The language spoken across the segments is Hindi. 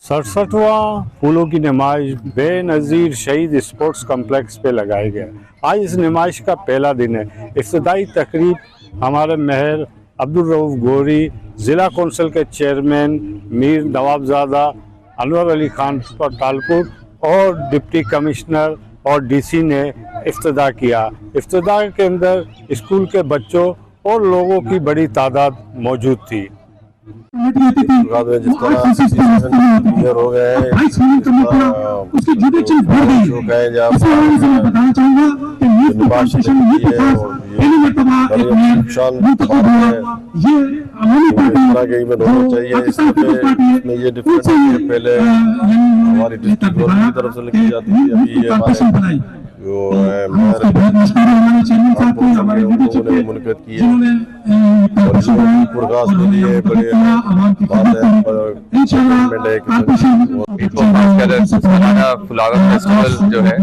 67वां फूलों की नुमाइश बेनज़ीर शहीद स्पोर्ट्स कम्प्लेक्स पे लगाई गया। आज इस नुमाइश का पहला दिन है। इब्तिदाई तकरीब हमारे मेयर अब्दुल रऊफ गोरी, ज़िला कौंसिल के चेयरमैन मीर नवाबजादा अनवर अली खान तालपुर और डिप्टी कमिश्नर और डीसी ने इफ्तिदा किया। इफ्तिदा के अंदर स्कूल के बच्चों और लोगों की बड़ी तादाद मौजूद थी। जिस तरह हो गए ये डिफरेंट पहले हमारी डिस्ट्रिक्ट की तरफ से लिखी जाती थी, अभी ये हमारे जो उन्होंने मुनक़िद की है और के लिए बड़े बात है। फ्लावर फेस्टिवल जो है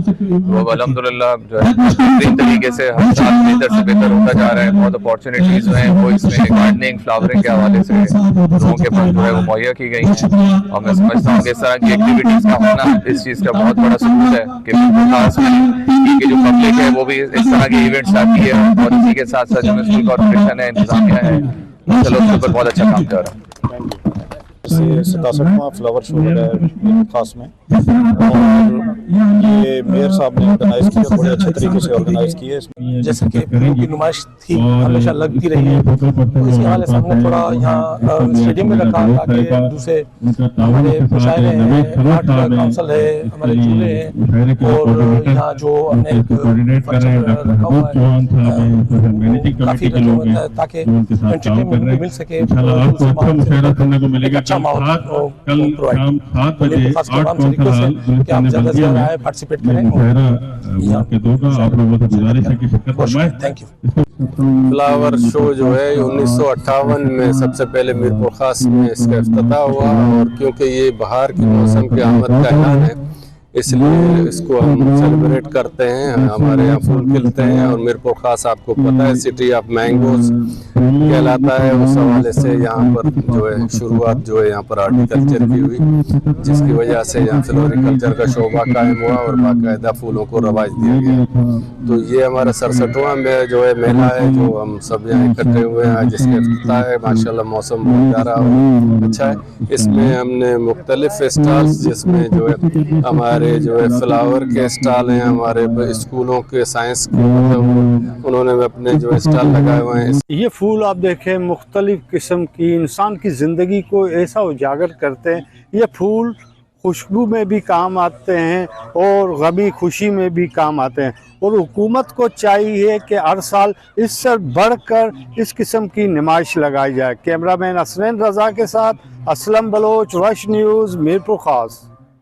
वो अल्हम्दुलिल्लाह जो है बेहतरीन तरीके से हर साल बेहतर से बेहतर होता जा रहा है। बहुत अपॉर्चुनिटीज हैं वो इसमें गार्डनिंग फ्लावरिंग के हवाले से लोगों के पास जो है वो मुहैया की गई हैं और मैं समझता हूँ कि इस तरह की एक्टिविटीज का होना इस चीज़ का बहुत बड़ा सबूत है कि खास की जो पब्लिक है वो भी इस तरह के इवेंट्स आती है और इसी के साथ साथ जो स्कूल कॉर्पोरेशन है, इंतजामिया है, चलो उसके ऊपर बहुत अच्छा काम कर रहा है। 67वां फ्लावर शो लगा है खास में और ये मेयर साहब ने ऑर्गेनाइज किया, बड़े अच्छे तरीके से ऑर्गेनाइज किए। जैसे कि फूलों की नुमाइश थी हमेशा लगती रही है, तो इसी हवाले से हमने थोड़ा यहाँ स्टेडियम में रखा ताकि दूसरे हमारे मुशायरे हैं, आर्ट काउंसिल है, हमारे झूले हैं और यहाँ जो हमने रखा हुआ है काफी ताकि एंटरटेनमेंट भी मिल सके, अच्छा माहौल आप ज्यादा से ज्यादा पार्टिसिपेट करें। Thank you. फ्लावर शो जो है 1958 में सबसे पहले मीरपुर खास में इसका इफ्तिताह हुआ और क्योंकि ये बहार के मौसम के आमद का ऐलान है इसलिए इसको हम सेलिब्रेट करते हैं। हमारे यहाँ फूल खिलते हैं और मीरपुर खास आपको पता है सिटी ऑफ मैंगोज कहलाता है। उस हवाले से यहाँ पर जो है शुरुआत जो है यहाँ पर आर्टिकल्चर की हुई जिसकी वजह से यहाँ फ्लोरिकल्चर का शोबा कायम हुआ और बाकायदा फूलों को रवाज दिया गया। तो ये हमारा 67वां में जो है मेला है जो हम सब यहाँ इकट्ठे हुए हैं जिसका इफ्तिताह है। माशाल्लाह मौसम बहुत प्यारा और अच्छा है। इसमें हमने मुख्तलिफ स्टॉल्स जिसमें जो है हमारे जो है फ्लावर के स्टॉल हैं, हमारे स्कूलों के साइंस के मतलब उन्होंने अपने जो स्टॉल लगाए हुए हैं। ये फूल आप देखें मुख्तलिफ किस्म की इंसान की ज़िंदगी को ऐसा उजागर करते हैं। ये फूल खुशबू में भी काम आते हैं और गमी खुशी में भी काम आते हैं और हुकूमत को चाहिए कि हर साल इससे बढ़कर इस किस्म की नुमाइश लगाई जाए। कैमरामैन असरैन रज़ा के साथ असलम बलोच, रश न्यूज़, मीरपुर खास।